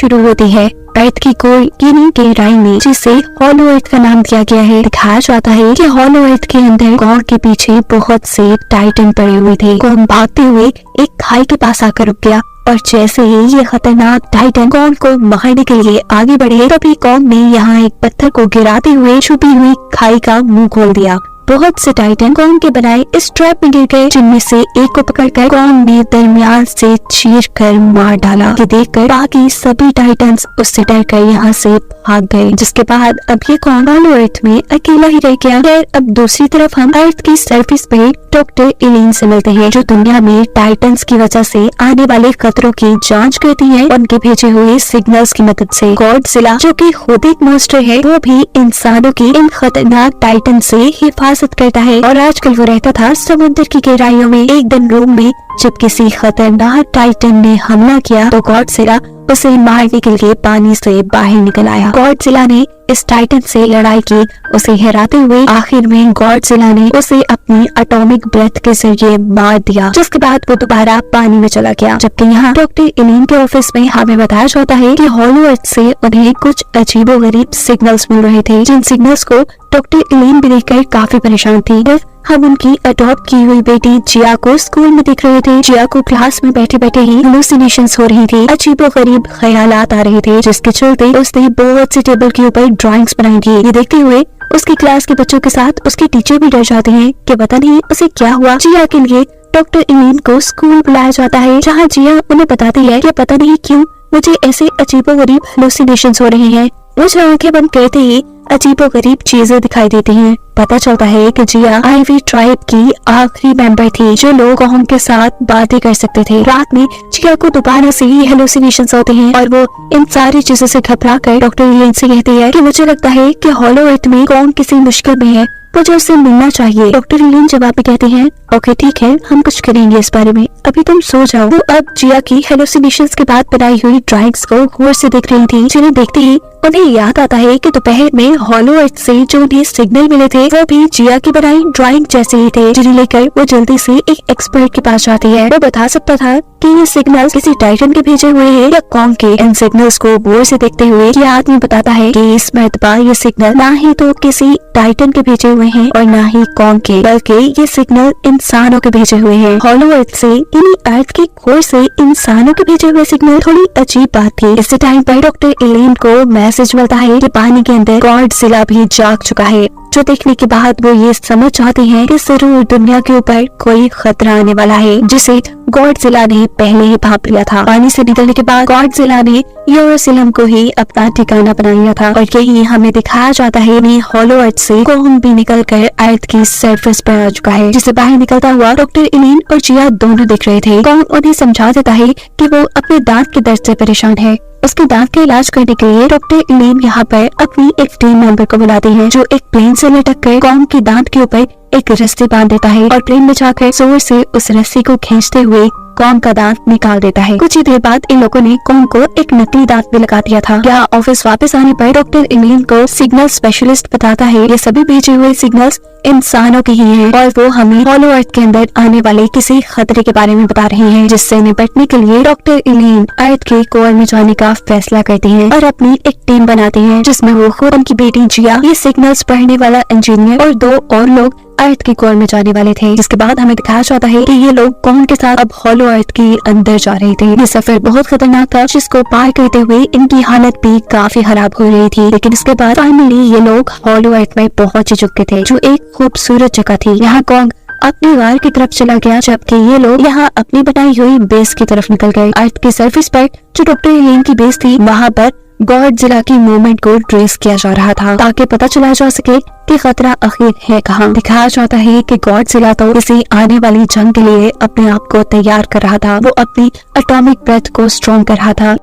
शुरू होती है अर्थ की कोई गिनी गहराई में, जिसे हॉलो अर्थ का नाम दिया गया है। दिखाया जाता है कि हॉलो अर्थ के अंदर कॉन्ग के पीछे बहुत से टाइटन पड़े हुए थे। कॉन्ग भागते हुए एक खाई के पास आकर रुक गया और जैसे ही ये खतरनाक टाइटन कॉन्ग को मारने के लिए आगे बढ़े, तभी कॉन्ग ने यहाँ एक पत्थर को गिराते हुए छुपी हुई खाई का मुंह खोल दिया। बहुत से टाइटन कॉन्ग के बनाए इस ट्रैप में गिर गए, जिनमें से एक को पकड़कर कॉन्ग ने दरमियान से चीरकर मार डाला। ये देखकर बाकी सभी टाइटन्स उससे डरकर यहाँ से भाग गए, जिसके बाद अब ये कॉन्ग हॉलो अर्थ में अकेला ही रह गया। खैर, अब दूसरी तरफ हम अर्थ की सरफेस पे डॉक्टर एलिन से मिलते हैं, जो दुनिया में टाइटन्स की वजह से आने वाले खतरों की जांच करती है उनके भेजे हुए सिग्नल्स की मदद से। गॉडजिला, जो कि खुद एक मॉन्स्टर है, वो भी इंसानों की इन खतरनाक टाइटन से हिफाजत करता है। और आजकल वो रहता था समुद्र की गहराइयों में। एक दिन रूम में जब किसी खतरनाक टाइटन ने हमला किया तो गॉडजिला उसे मारने के लिए पानी से बाहर निकल आया। गॉडजिला ने इस टाइटन से लड़ाई की, उसे हराते हुए आखिर में गॉडजिला ने उसे अपनी एटॉमिक ब्रेथ के जरिए मार दिया, जिसके बाद वो दोबारा पानी में चला गया। जबकि यहाँ डॉक्टर एलिन के ऑफिस में हमें बताया जाता है कि हॉलो अर्थ से उन्हें कुछ अजीबोगरीब सिग्नल्स मिल रहे थे, जिन सिग्नल्स को डॉक्टर एलिन भी देखकर काफी परेशान थी। हम उनकी अडॉप्ट की हुई बेटी जिया को स्कूल में देख रहे थे। जिया को क्लास में बैठे बैठे ही हेलुसिनेशंस हो रही थी, अजीबोगरीब ख्यालात आ रहे थे, जिसके चलते उसने बहुत सी टेबल के ऊपर ड्राइंग्स बनाई थी। ये देखते हुए उसकी क्लास के बच्चों के साथ उसके टीचर भी डर जाते हैं कि पता नहीं उसे क्या हुआ। जिया के लिए डॉक्टर एलिन को स्कूल बुलाया जाता है, जहाँ जिया उन्हें बताती है कि पता नहीं क्यों मुझे ऐसे अजीबोगरीब हेलुसिनेशंस हो रहे हैं। मुझे आंखें बंद करते ही अजीबोगरीब चीजें दिखाई देती हैं। पता चलता है कि जिया आईवी ट्राइब की आखिरी मेंबर थी, जो लोग कॉन्ग के साथ बातें कर सकते थे। रात में जिया को दोबारा से ही हेलुसिनेशंस होते हैं और वो इन सारी चीजों से घबरा कर डॉक्टर एलिन से कहती है कि मुझे लगता है कि हॉलो अर्थ में कॉन्ग किसी मुश्किल में है, मुझे उससे मिलना चाहिए। डॉक्टर एलिन जवाब में कहते हैं, ओके ठीक है, हम कुछ करेंगे इस बारे में, अभी तुम सो जाओ। वो अब जिया की हेलुसिनेशंस के बाद बनाई हुई ड्राइंग्स को गौर से देख रही थी, जिन्हें देखते ही उन्हें याद आता है कि दोपहर में हॉलो अर्थ से जो उन्हें सिग्नल मिले थे वो भी जिया की बनाई ड्राइंग जैसे ही थे, जिन्हें लेकर वो जल्दी से एक एक्सपर्ट के पास जाती है। वो बता सकता था कि ये सिग्नल किसी टाइटन के भेजे हुए हैं या कॉन्ग के। इन सिग्नल्स को गौर से देखते हुए ये आदमी बताता है कि इस मर्तबा ये सिग्नल ना ही तो किसी टाइटन के भेजे हुए हैं और ना ही कॉन्ग के, बल्कि ये सिग्नल इंसानों के भेजे हुए हैं। हॉलो अर्थ से यानी अर्थ की कोर से इंसानों के भेजे हुए सिग्नल थोड़ी अजीब बात थी। इसी टाइम पर डॉक्टर एलिन को मैसेज मिलता है कि पानी के अंदर गॉडजिला भी जाग चुका है, जो देखने के बाद वो ये समझ जाते हैं कि जरूर दुनिया के ऊपर कोई खतरा आने वाला है, जिसे गॉडजिला ने पहले ही भांप लिया था। पानी से निकलने के बाद गॉडजिला ने यूरोसिलम को ही अपना ठिकाना बना लिया था और यही हमें दिखाया जाता है कि हॉलो अर्थ से कॉन्ग भी निकलकर अर्थ की सरफेस पर आ चुका है, जिसे बाहर निकलता हुआ डॉक्टर एलिन और जिया दोनों दिख रहे थे। कॉन्ग उन्हें समझा देता है कि वो अपने दांत के दर्द से परेशान है। उसके दांत का इलाज करने के लिए डॉक्टर एलिन यहाँ पर अपनी एक टीम मेंबर को बुलाती है, जो एक प्लेन से लटक कर कॉन्ग के दांत के ऊपर एक रस्सी बांध देता है और प्लेन में जाकर जोर से उस रस्सी को खींचते हुए कॉन्ग का दांत निकाल देता है। कुछ ही देर बाद इन लोगों ने कॉन्ग को एक नकली दांत भी लगा दिया था। यहाँ ऑफिस वापस आने पर डॉक्टर एलिन को सिग्नल स्पेशलिस्ट बताता है ये सभी भेजे हुए सिग्नल्स इंसानों के ही हैं और वो हमें हॉलो अर्थ के अंदर आने वाले किसी खतरे के बारे में बता रहे हैं, जिससे निपटने के लिए डॉक्टर एलिन अर्थ के कोर में जाने का फैसला करती हैं और अपनी एक टीम बनाती हैं, जिसमें वो खुद उनकी बेटी जिया, ये सिग्नल्स पढ़ने वाला इंजीनियर और 2 और लोग अर्थ की कोर में जाने वाले थे। जिसके बाद हमें दिखाया जाता है कि ये लोग कॉन्ग के साथ अब हॉलो अर्थ के अंदर जा रहे थे। ये सफर बहुत खतरनाक था, जिसको पार करते हुए इनकी हालत भी काफी खराब हो रही थी, लेकिन इसके बाद फाइनली ये लोग हॉलो अर्थ में पहुंच चुके थे, जो एक खूबसूरत जगह थी। यहाँ कॉन्ग अपनी वार की तरफ चला गया, जबकि ये लोग यहाँ अपनी बनाई हुई बेस की तरफ निकल गए। अर्थ की सरफेस पर जो डॉक्टर एलिन की बेस थी, वहाँ पर गॉडजिला की मूवमेंट को ट्रेस किया जा रहा था, ताकि पता चला जा सके कि खतरा आखिर है कहाँ। दिखाया जाता है कि गॉडजिला तो किसी आने वाली जंग के लिए अपने आप को तैयार कर रहा था। वो अपनी एटॉमिक ब्रेथ को स्ट्रॉन्ग कर रहा था।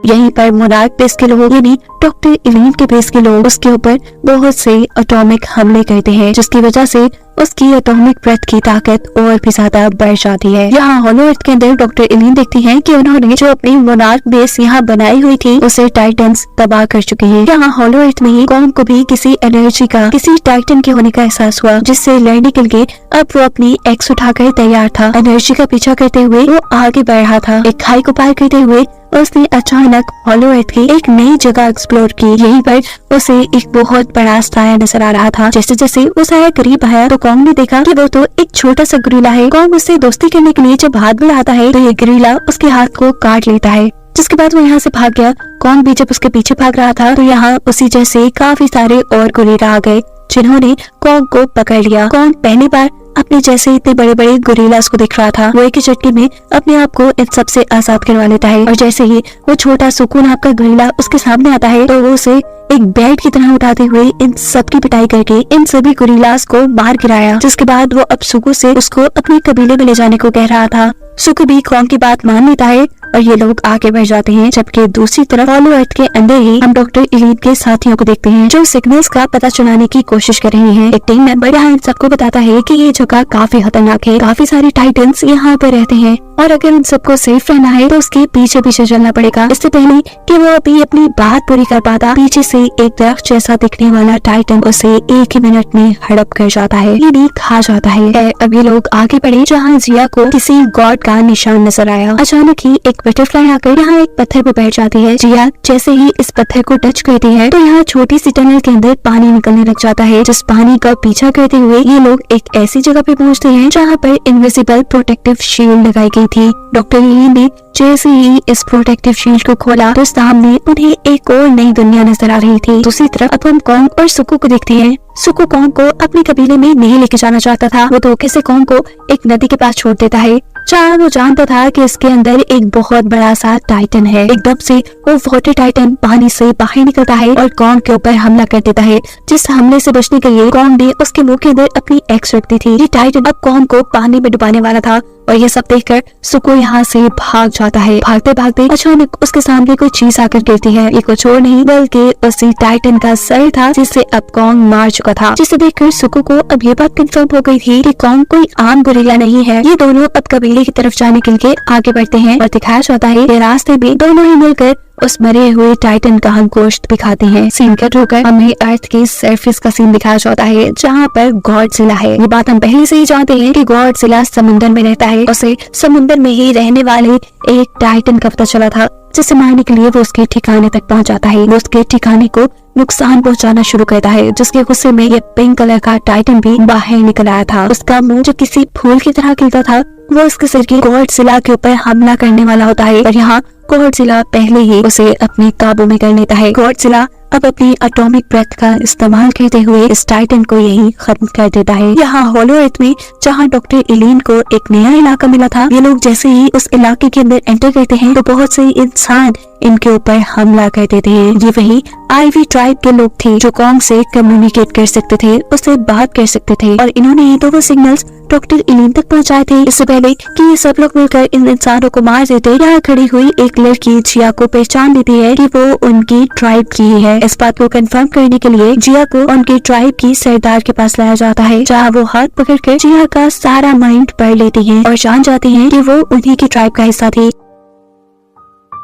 यहीं पर मोनार्क बेस के लोग यानी डॉक्टर एलिन के बेस के लोग उसके ऊपर बहुत से एटॉमिक हमले करते हैं, जिसकी वजह से उसकी एटॉमिक ब्रेथ की ताकत और भी ज्यादा बढ़ जाती है। यहाँ हॉलो अर्थ के अंदर डॉक्टर एलिन देखती हैं कि उन्होंने जो अपनी मोनार्क बेस यहाँ बनाई हुई थी उसे टाइटन्स तबाह कर चुके हैं। यहाँ हॉलो अर्थ में ही कॉन्ग को भी किसी एनर्जी का, किसी टाइटन के होने का एहसास हुआ, जिससे लड़ने के लिए अब वो अपनी एक्स उठाकर तैयार था। एनर्जी का पीछा करते हुए वो आगे बढ़ रहा था। एक खाई को पार करते हुए उसने अचानक हॉलो अर्थ की एक नई जगह एक्सप्लोर की। यहीं पर उसे एक बहुत बड़ा साया नजर आ रहा था। जैसे जैसे वो साया करीब आया तो कॉन्ग ने देखा कि वो तो एक छोटा सा गोरिल्ला है। कॉन्ग उससे दोस्ती करने के लिए जब हाथ बढ़ाता है तो ये गोरिल्ला उसके हाथ को काट लेता है, जिसके बाद वो यहाँ से भाग गया। कॉन्ग भी जब उसके पीछे भाग रहा था तो यहाँ उसी जैसे काफी सारे और गोरिल्ला आ गए जिन्होंने कॉन्ग को पकड़ लिया। कॉन्ग पहली बार अपने जैसे इतने बड़े बड़े गोरिल्लास को देख रहा था। वो एक ही झटके में अपने आप को इन सबसे आजाद करवा लेता है और जैसे ही वो छोटा सुकू नाम का गोरिल्ला उसके सामने आता है तो वो उसे एक बैट की तरह उठाते हुए इन सबकी पिटाई करके इन सभी गोरिल्लास को मार गिराया, जिसके बाद वो अब सुकू से उसको अपने कबीले में ले जाने को कह रहा था। सुकू भी कॉन्ग की बात मान लेता है और ये लोग आगे बढ़ जाते हैं। जबकि दूसरी तरफ हॉलो अर्थ के अंदर ही हम डॉक्टर इलीन के साथियों को देखते हैं जो सिग्नल्स का पता चलाने की कोशिश कर रहे हैं। एक टीम मेंबर यहाँ इन सबको बताता है कि ये जगह काफी खतरनाक है, काफी सारे टाइटन्स यहाँ पर रहते हैं और अगर इन सबको सेफ रहना है तो उसके पीछे पीछे चलना पड़ेगा। इससे पहले कि वो अभी अपनी बात पूरी कर पाता, पीछे से एक दरख्त जैसा दिखने वाला टाइटन उसे एक ही मिनट में हड़प कर जाता है, ये भी खा जाता है। अब ये लोग आगे बढ़े जहाँ जिया को किसी गॉड का निशान नजर आया। अचानक ही एक बटरफ्लाई आकर यहाँ एक पत्थर पर बैठ जाती है। जिया जैसे ही इस पत्थर को टच करती है तो यहाँ छोटी सी टनल के अंदर पानी निकलने लग जाता है, जिस पानी का पीछा करते हुए ये लोग एक ऐसी जगह पे पहुँचते हैं जहाँ पर इनविजिबल प्रोटेक्टिव शील्ड लगाई गई थी। डॉक्टर इलीन ने जैसे ही इस प्रोटेक्टिव शील्ड को खोला तो सामने उन्हें एक और नई दुनिया नजर आ रही थी। दूसरी तरफ अब हम कॉन्ग और सुकू को देखते हैं। सुकू कॉन्ग को अपने कबीले में नहीं लेके जाना चाहता था। वो धोखे से कॉन्ग को एक नदी के पास छोड़ देता है जहाँ वो जानता था कि इसके अंदर एक बहुत बड़ा सा टाइटन है। एकदम से वो वाटर टाइटन पानी से बाहर निकलता है और कॉन्ग के ऊपर हमला कर देता है। जिस हमले से बचने के लिए कॉन्ग ने उसके मुंह के अंदर अपनी एक्स रख दी थी। ये टाइटन अब कॉन्ग को पानी में डुबाने वाला था और ये सब देखकर सुकू यहाँ से भाग जाता है। भागते भागते अचानक उसके सामने कोई चीज आकर गिरती है। ये कुछ और नहीं बल्कि उसी टाइटन का सर था जिसे अब कॉन्ग मार चुका था। जिसे देखकर सुकू को अब ये बात कंफर्म हो गई थी कि कॉन्ग कोई आम गोरिल्ला नहीं है। ये दोनों अब कबीले की तरफ जाने के लिए आगे बढ़ते हैं और दिखाया जाता है कि रास्ते में दोनों ही मिलकर उस मरे हुए टाइटन का हम गोश्त भी खाते हैं। सीन कट होकर हमें अर्थ की सरफेस का सीन दिखाया जाता है जहाँ पर गॉडजिला है। ये बात हम पहले से ही जानते हैं कि गॉडजिला समुद्र में रहता है। उसे समुद्र में ही रहने वाले एक टाइटन का पता चला था जिसे मारने के लिए वो उसके ठिकाने तक पहुँच जाता है। वो उसके ठिकाने को नुकसान पहुंचाना शुरू करता है, जिसके गुस्से में ये पिंक कलर का टाइटन भी बाहर निकल आया था। उसका मुंह जो किसी फूल की तरह खिलता था वो उसके सिर की गॉडजिला के ऊपर हमला करने वाला होता है और यहाँ गॉडजिला पहले ही उसे अपने काबू में कर लेता है। गॉडजिला अब अपनी एटॉमिक ब्रेथ का इस्तेमाल करते हुए इस टाइटन को यही खत्म कर देता है। यहाँ हॉलो अर्थ में जहाँ डॉक्टर इलीन को एक नया इलाका मिला था, ये लोग जैसे ही उस इलाके के अंदर एंटर करते हैं तो बहुत से इंसान इनके ऊपर हमला कर देते हैं। ये वही आईवी ट्राइब के लोग थे जो कॉन्ग से कम्युनिकेट कर सकते थे, उससे बात कर सकते थे और इन्होंने ही तो वो सिग्नल्स डॉक्टर इलीन तक पहुंचाए थे। इससे पहले कि ये सब लोग मिलकर इन इंसानों को मार देते, यहाँ खड़ी हुई एक लड़की जिया को पहचान लेती है कि वो उनकी ट्राइब की है। इस बात को कंफर्म करने के लिए जिया को उनकी ट्राइब की सरदार के पास लाया जाता है जहाँ वो हाथ पकड़कर जिया का सारा माइंड पढ़ लेती है और जान जाती है कि वो उन्हीं की ट्राइब का हिस्सा थी।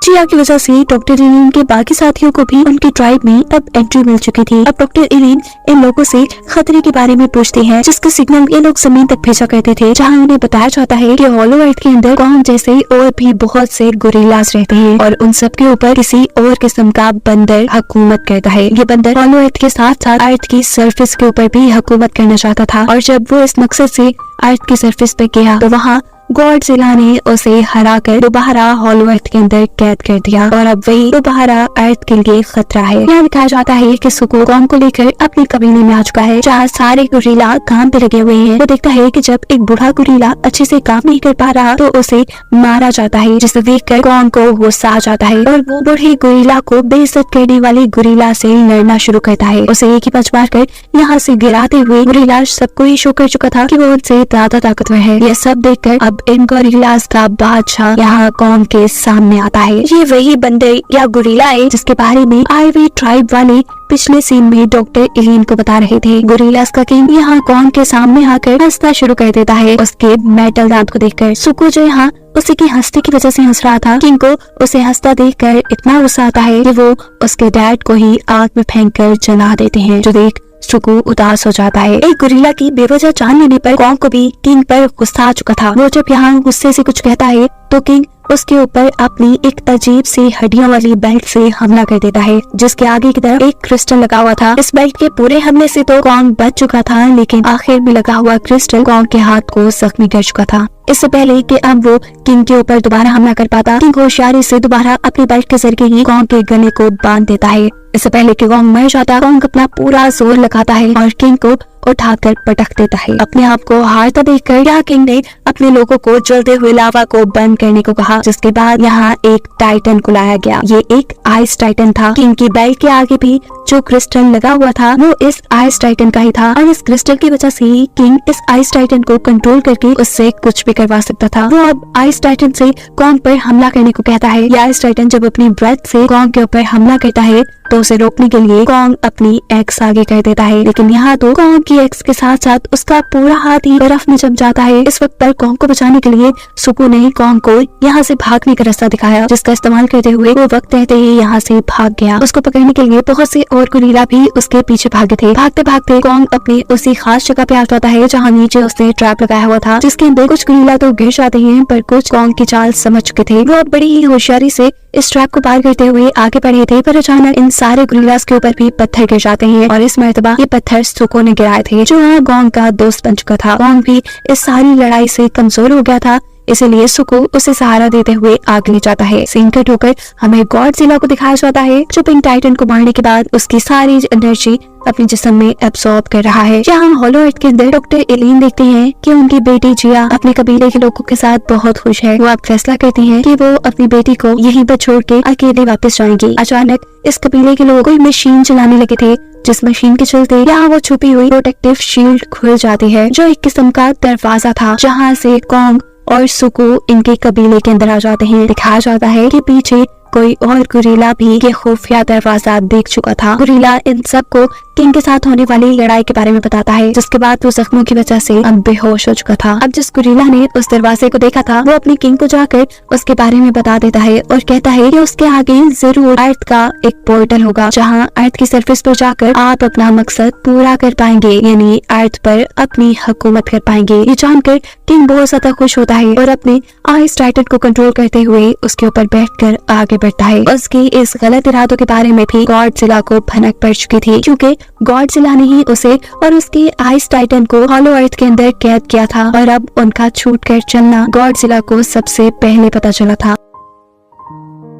जिया की वजह से डॉक्टर इलीन के बाकी साथियों को भी उनकी ट्राइब में अब एंट्री मिल चुकी थी। अब डॉक्टर इलीन इन लोगों से खतरे के बारे में पूछते हैं जिसके सिग्नल ये लोग जमीन तक भेजा करते थे, जहां उन्हें बताया जाता है कि हॉलो अर्थ के अंदर कॉन्ग जैसे और भी बहुत से गोरिल्लास रहते हैं और उन सब के ऊपर किसी और किस्म का बंदर हुकूमत करता है। ये बंदर हॉलो अर्थ के साथ साथ अर्थ की सरफेस के ऊपर भी हुकूमत करना चाहता था और जब वो इस मकसद से अर्थ की सरफेस पे गया तो वहाँ गॉडजिला ने उसे हराकर दोबारा हॉलो अर्थ के अंदर कैद कर दिया और अब वही दोबारा अर्थ के लिए खतरा है। यहाँ दिखाया जाता है कि सुकू कॉन्ग को लेकर अपने कबीले में आ चुका है जहाँ सारे गोरिल्ला काम पे लगे हुए हैं। वो देखता है कि जब एक बूढ़ा गोरिल्ला अच्छे से काम नहीं कर पा रहा तो उसे मारा जाता है, जिसे देखकर कॉन्ग को गुस्सा आ जाता है और वो बूढ़े गोरिल्ला को बेइज्जत करने वाले गोरिल्ला से लड़ना शुरू करता है। उसे एक ही पंच मारकर यहाँ से गिराते हुए गोरिल्ला सबको ही शो कर चुका था कि वो उनसे ज्यादा ताकतवर है। यह सब देखकर अब इन गोरिल्लास का बादशाह यहाँ कॉन्ग के सामने आता है। ये वही बंदर या गोरिल्ला है जिसके बारे में आईवी ट्राइब वाले पिछले सीन में डॉक्टर इलीन को बता रहे थे। गोरिल्लास का किंग यहाँ कॉन्ग के सामने आकर हंसना शुरू कर देता है उसके मेटल दांत को देखकर। सुकू जो यहाँ उसी की हंसने की वजह से हंस रहा था, किंग को उसे हंसता देखकर इतना गुस्सा आता है कि वो उसके डैड को ही आग में फेंककर जला देते हैं, जो देख सुकू उदास हो जाता है। एक गोरिल्ला की बेवजह जान लेने पर कॉन्ग को भी किंग पर गुस्सा आ चुका था। वो जब यहाँ गुस्से से कुछ कहता है तो किंग उसके ऊपर अपनी एक अजीब सी हड्डियों वाली बेल्ट से हमला कर देता है, जिसके आगे की तरफ एक क्रिस्टल लगा हुआ था। इस बेल्ट के पूरे हमले से तो कॉन्ग बच चुका था, लेकिन आखिर में लगा हुआ क्रिस्टल कॉन्ग के हाथ को जख्मी कर चुका था। इससे पहले कि अब वो किंग के ऊपर दोबारा हमला कर पाता, किंग होशियारी से दोबारा अपनी बेल्ट के जरिए ही कॉन्ग के गले को बांध देता है। इससे पहले कि कॉन्ग मर जाता, कॉन्ग अपना पूरा जोर लगाता है और किंग को उठाकर पटक देता है। अपने आप को हारता देखकर यहाँ किंग ने अपने लोगों को जलते हुए लावा को बंद करने को कहा, जिसके बाद यहाँ एक टाइटन को लाया गया। ये एक आइस टाइटन था। किंग की बेल्ट के आगे भी जो क्रिस्टल लगा हुआ था वो इस आइस टाइटन का ही था, और इस क्रिस्टल की वजह से ही किंग इस आइस टाइटन को कंट्रोल करके उससे कुछ भी करवा सकता था। वो अब आइस टाइटन से कॉन्ग पर हमला करने को कहता है। ये आइस टाइटन जब अपनी ब्रेथ से कॉन्ग के ऊपर हमला करता है तो उसे रोकने के लिए कॉन्ग अपनी एक्स आगे कर देता है, लेकिन यहाँ तो कॉन्ग की एक्स के साथ साथ उसका पूरा हाथ ही बर्फ में जम जाता है। इस वक्त पर कॉन्ग को बचाने के लिए सुकू ने कॉन्ग को यहाँ से भागने का रास्ता दिखाया, जिसका इस्तेमाल करते हुए वो वक्त रहते ही यहाँ से भाग गया। उसको पकड़ने के लिए बहुत से और गोरिल्ला भी उसके पीछे भागे थे। भागते भागते कॉन्ग अपनी उसी खास जगह पे आ जाता है जहाँ नीचे उसने ट्रैप लगाया हुआ था, जिसके अंदर कुछ गोरिल्ला तो गिर जाते हैं, पर कुछ कॉन्ग की चाल समझ चुके थे। वो अब बड़ी ही होशियारी से इस ट्रैप को पार करते हुए आगे बढ़े थे, पर अचानक इन सारे गोरिल्लास के ऊपर भी पत्थर गिर जाते हैं, और इस मर्तबा ये पत्थर सुको ने गिराए थे, जो यहाँ कॉन्ग का दोस्त बन चुका था। कॉन्ग भी इस सारी लड़ाई से कमजोर हो गया था, इसीलिए सुको उसे सहारा देते हुए आगे ले जाता है। सीन कट होकर हमें गॉडजिला को दिखाया जाता है, जो पिंक टाइटन को मारने के बाद उसकी सारी एनर्जी अपने जिस्म में एब्सॉर्ब कर रहा है। जहाँ होलो अर्थ के अंदर डॉक्टर एलिन देखते हैं कि उनकी बेटी जिया अपने कबीले के लोगों के साथ बहुत खुश है। वो अब फैसला करती हैं कि वो अपनी बेटी को यहीं पर छोड़ के अकेले वापस जाएंगी। अचानक इस कबीले के लोग कोई मशीन चलाने लगे थे, जिस मशीन के चलते यहाँ वो छुपी हुई प्रोटेक्टिव शील्ड खुल जाती है, जो एक किस्म का दरवाजा था, जहाँ से कॉन्ग और सुकू इनके कबीले के अंदर आ जाते हैं। दिखाया जाता है कि पीछे कोई और गोरिल्ला भी ये खुफिया दरवाजा देख चुका था। गोरिल्ला इन सबको किंग के साथ होने वाली लड़ाई के बारे में बताता है, जिसके बाद वो जख्मों की वजह से अब बेहोश हो चुका था। अब जिस गोरिल्ला ने उस दरवाजे को देखा था, वो अपने किंग को जाकर उसके बारे में बता देता है और कहता है कि उसके आगे जरूर अर्थ का एक पोर्टल होगा, जहाँ अर्थ की सरफेस पर जाकर आप अपना मकसद पूरा कर पाएंगे, यानी अर्थ पर अपनी हुकूमत कर पाएंगे। ये जानकर किंग बहुत ज्यादा खुश होता है और अपने आइस टाइटन को कंट्रोल करते हुए उसके ऊपर बैठकर आगे बढ़ता है। उसकी इस गलत इरादों के बारे में भी गॉडजिला को भनक पड़ चुकी थी, क्योंकि गॉडजिला ने ही उसे और उसके आइस टाइटन को होलो अर्थ के अंदर कैद किया था, और अब उनका छूटकर चलना गॉडजिला को सबसे पहले पता चला था।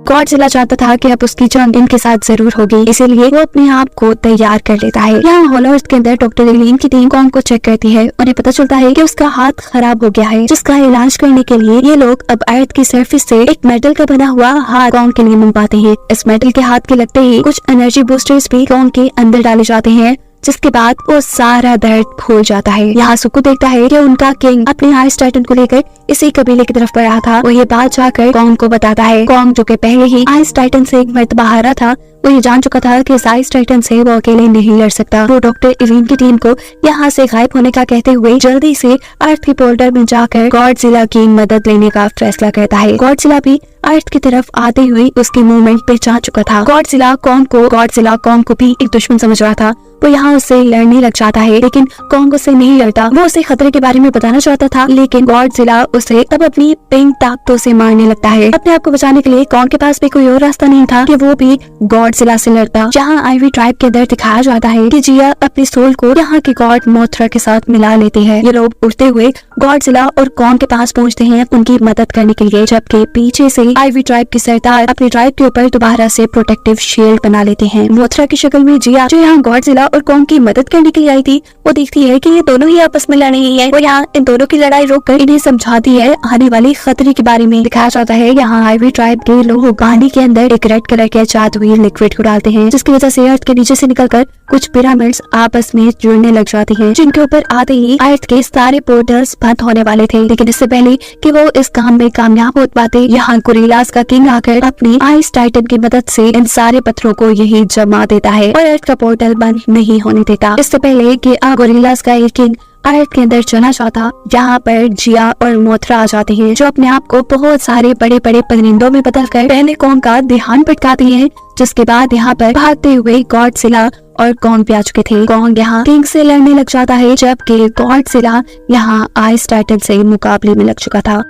गॉडजिला चाहता था कि अब उसकी जंग इनके साथ जरूर होगी, इसीलिए वो अपने आप को तैयार कर लेता है। यहाँ होलो अर्थ के अंदर डॉक्टर एलिन की टीम कॉन्ग को चेक करती है। उन्हें पता चलता है कि उसका हाथ खराब हो गया है, जिसका इलाज करने के लिए ये लोग अब अर्थ की सरफेस से एक मेटल का बना हुआ हाथ कॉन्ग के लिए मंगवाते हैं। इस मेटल के हाथ के लगते ही कुछ एनर्जी बूस्टर्स भी कॉन्ग के अंदर डाले जाते हैं, जिसके बाद वो सारा दर्द भूल जाता है। यहाँ सुकू देखता है कि उनका किंग अपने आइस टाइटन को लेकर इसी कबीले की तरफ बढ़ रहा था। वो ये बात जाकर कॉन्ग को बताता है। कॉन्ग जो कि पहले ही आइस टाइटन से एक मर्तबा हारा था, वो ये जान चुका था कि इस आइस टाइटन से वो अकेले नहीं लड़ सकता। वो डॉक्टर एलिन की टीम को यहाँ से गायब होने का कहते हुए जल्दी से अर्थ के पोर्टल में जाकर गॉडजिला की मदद लेने का फैसला करता है। गॉडजिला भी अर्थ की तरफ आते हुए उसकी मूवमेंट पहचान चुका था। गॉडजिला कॉन्ग को भी एक दुश्मन समझ रहा था। वो यहाँ उससे लड़ने लग जाता है, लेकिन कॉन्ग उससे नहीं लड़ता। वो उसे खतरे के बारे में बताना चाहता था, लेकिन गॉडजिला उसे अब अपनी पिंक ताकतों से मारने लगता है। अपने आप को बचाने के लिए कॉन्ग के पास भी कोई और रास्ता नहीं था कि वो भी गॉडजिला से लड़ता। जहाँ आइवी ट्राइब के अंदर दिखाया जाता है कि जिया अपनी सोल को यहाँ के गॉड मोथरा के साथ मिला लेती है। ये लोग उड़ते हुए गॉडजिला और कॉन्ग के पास पहुँचते हैं उनकी मदद करने के लिए, जबकि पीछे से आइवी ट्राइब के सरदार अपने ट्राइब के ऊपर दोबारा से प्रोटेक्टिव शील्ड बना लेते हैं। मोथरा की शक्ल में जिया, जो यहाँ गॉडजिला और कॉन्ग की मदद करने के लिए आई थी, वो देखती है कि ये दोनों ही आपस में लड़ रही है। वो यहाँ इन दोनों की लड़ाई रोककर इन्हें समझाती है आने वाली खतरे के बारे में। दिखाया जाता है यहाँ आइवी ट्राइब के लोग पानी के अंदर एक रेड कलर के जादुई लिक्विड को डालते हैं, जिसकी वजह से अर्थ के नीचे से निकलकर कुछ पिरामिड्स आपस में जुड़ने लग जाती हैं, जिनके ऊपर आते ही अर्थ के सारे पोर्टल्स बंद होने वाले थे। लेकिन इससे पहले कि वो इस काम में कामयाब हो पाते, यहाँ गोरिल्लास का किंग आकर अपनी आइस टाइटन की मदद से इन सारे पत्थरों को यही जमा देता है और अर्थ का पोर्टल बंद नहीं होने देता। इससे पहले कि गोरिल्लास का एक किंग अर्थ के अंदर चला जाता, यहाँ पर जिया और मोथरा आ जाते हैं, जो अपने आप को बहुत सारे बड़े बड़े परिंदों में बदलकर पहले कॉन्ग का ध्यान भटकाती हैं, जिसके बाद यहाँ पर भागते हुए गॉडजिला और कॉन्ग भी आ चुके थे। कॉन्ग यहाँ किंग से लड़ने लग जाता है, जबकि गॉडजिला यहाँ आइस टाइटन से मुकाबले में लग चुका था।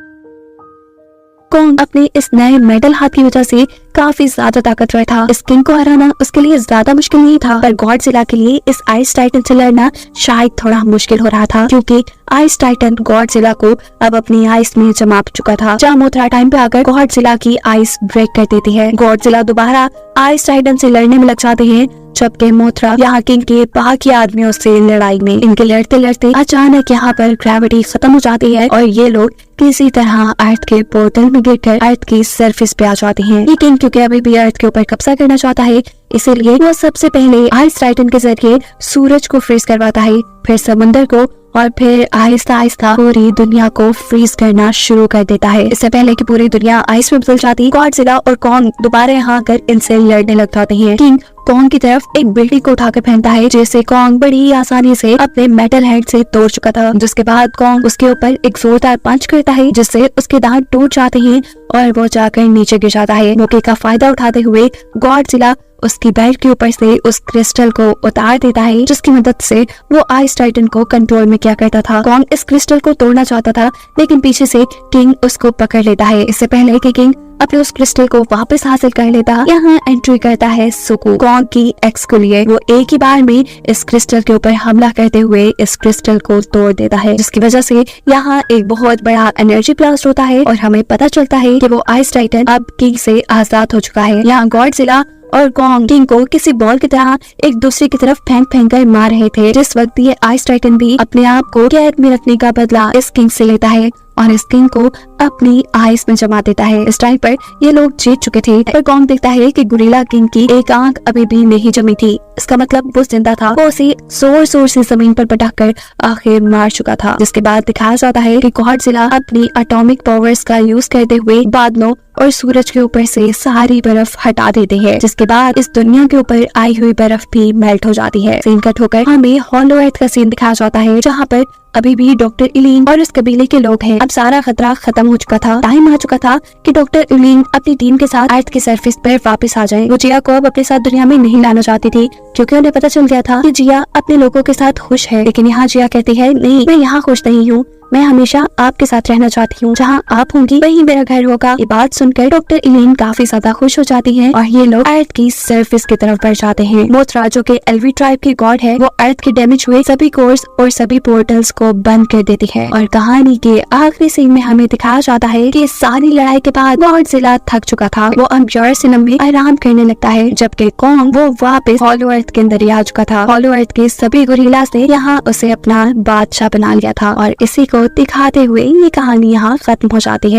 कॉन्ग अपने इस नए मेटल हाथ की वजह से काफी ज्यादा ताकतवर था। इस किंग को हराना उसके लिए ज्यादा मुश्किल नहीं था, पर गॉडजिला के लिए इस आइस टाइटन से लड़ना शायद थोड़ा मुश्किल हो रहा था, क्योंकि आइस टाइटन गॉडजिला को अब अपनी आइस में जमा चुका था। जहाँ मोथरा टाइम पे आकर गॉडजिला की आइस ब्रेक कर देती है। गॉडजिला दोबारा आइस टाइटन से लड़ने में लग जाते हैं, जबकि मोथरा यहाँ किंग के बाकी आदमियों से लड़ाई में। इनके लड़ते लड़ते अचानक यहाँ पर ग्रेविटी खत्म हो जाती है और ये लोग किसी तरह अर्थ के पोर्टल में गिरकर अर्थ की सरफेस पे आ जाते हैं। ये किंग क्योंकि अभी भी अर्थ के ऊपर कब्जा करना चाहता है, इसीलिए वो सबसे पहले आइस टाइटन के जरिए सूरज को फ्रीज करवाता है, फिर समंदर को, और फिर आहिस्ता आहिस्ता पूरी दुनिया को फ्रीज करना शुरू कर देता है। इससे पहले कि पूरी दुनिया आइस में बदल जाती, गॉडजिला और कॉन्ग दोबारा यहाँ आकर इनसे लड़ने लग जाते हैं। किंग कॉन्ग की तरफ एक बिल्डिंग को उठाकर फेंकता है, जिसे कॉन्ग बड़ी आसानी से अपने मेटल हेड से तोड़ चुका था। जिसके बाद कॉन्ग उसके ऊपर एक जोरदार पंच करता है, जिससे उसके दांत टूट जाते हैं और वो जाकर नीचे गिर जाता है। मौके का फायदा उठाते हुए गॉडजिला उसकी बेल्ट के ऊपर से उस क्रिस्टल को उतार देता है, जिसकी मदद से वो आइस टाइटन को कंट्रोल में किया करता था। कॉन्ग इस क्रिस्टल को तोड़ना चाहता था, लेकिन पीछे से किंग उसको पकड़ लेता है। इससे पहले कि किंग अपने उस क्रिस्टल को वापस हासिल कर लेता, यहाँ एंट्री करता है सुकू, कॉन्ग की एक्स के लिए। वो एक ही बार में इस क्रिस्टल के ऊपर हमला करते हुए इस क्रिस्टल को तोड़ देता है, जिसकी वजह से यहाँ एक बहुत बड़ा एनर्जी ब्लास्ट होता है और हमें पता चलता है कि वो आइस टाइटन अब किंग से आजाद हो चुका है। यहाँ गॉडजिला और कॉन्ग किंग को किसी बॉल की तरह एक दूसरे की तरफ फेंक कर मार रहे थे। जिस वक्त ये आइस टाइटन भी अपने आप को कैद में रखने का बदला इस किंग से लेता है और इस किंग को अपनी आइस में जमा देता है। इस टाइम पर ये लोग जीत चुके थे, पर कॉन्ग देखता है कि गोरिल्ला किंग की एक आंख अभी भी नहीं जमी थी। इसका मतलब वो जिंदा था। वो उसे जोर जोर से जमीन पर पटक कर आखिर मार चुका था। जिसके बाद दिखाया जाता है कि गॉडजिला अपनी एटॉमिक पावर्स का यूज करते हुए बादलों और सूरज के ऊपर से सारी बर्फ हटा देते हैं, जिसके बाद इस दुनिया के ऊपर आई हुई बर्फ भी मेल्ट हो जाती है। सीन कट होकर हमें हॉलो अर्थ का सीन दिखाया जाता है, जहाँ पर अभी भी डॉक्टर इलीन और उस कबीले के लोग हैं। अब सारा खतरा खत्म हो चुका था। टाइम आ चुका था कि डॉक्टर इलीन अपनी टीम के साथ अर्थ की सरफेस पर वापस आ जाए। वो जिया को अब अपने साथ दुनिया में नहीं लाना चाहती थी, क्योंकि उन्हें पता चल गया था कि जिया अपने लोगों के साथ खुश है। लेकिन यहाँ जिया कहती है, नहीं, मैं यहाँ खुश नहीं हूँ, मैं हमेशा आपके साथ रहना चाहती हूँ। जहाँ आप होंगी वही मेरा घर होगा। ये बात सुनकर डॉक्टर इलीन काफी ज्यादा खुश हो जाती है और ये लोग अर्थ की सरफेस की तरफ बढ़ जाते हैं। मोथरा जो कि एल्वी ट्राइब की गॉड है, वो अर्थ के डैमेज हुए सभी कोर्स और सभी पोर्टल्स को बंद कर देती है। और कहानी के आखिरी सीन में हमें दिखाया जाता है कि सारी लड़ाई के बाद गॉडजिला थक चुका था। वो अब यूरेसिनम में आराम करने लगता है, जबकि कॉन्ग वो वापस हॉलो अर्थ के अंदर ही आ चुका था। हॉलो अर्थ के सभी गोरिल्ला से यहाँ उसे अपना बादशाह बना लिया था और इसी को दिखाते हुए ये कहानी यहाँ खत्म हो जाती है।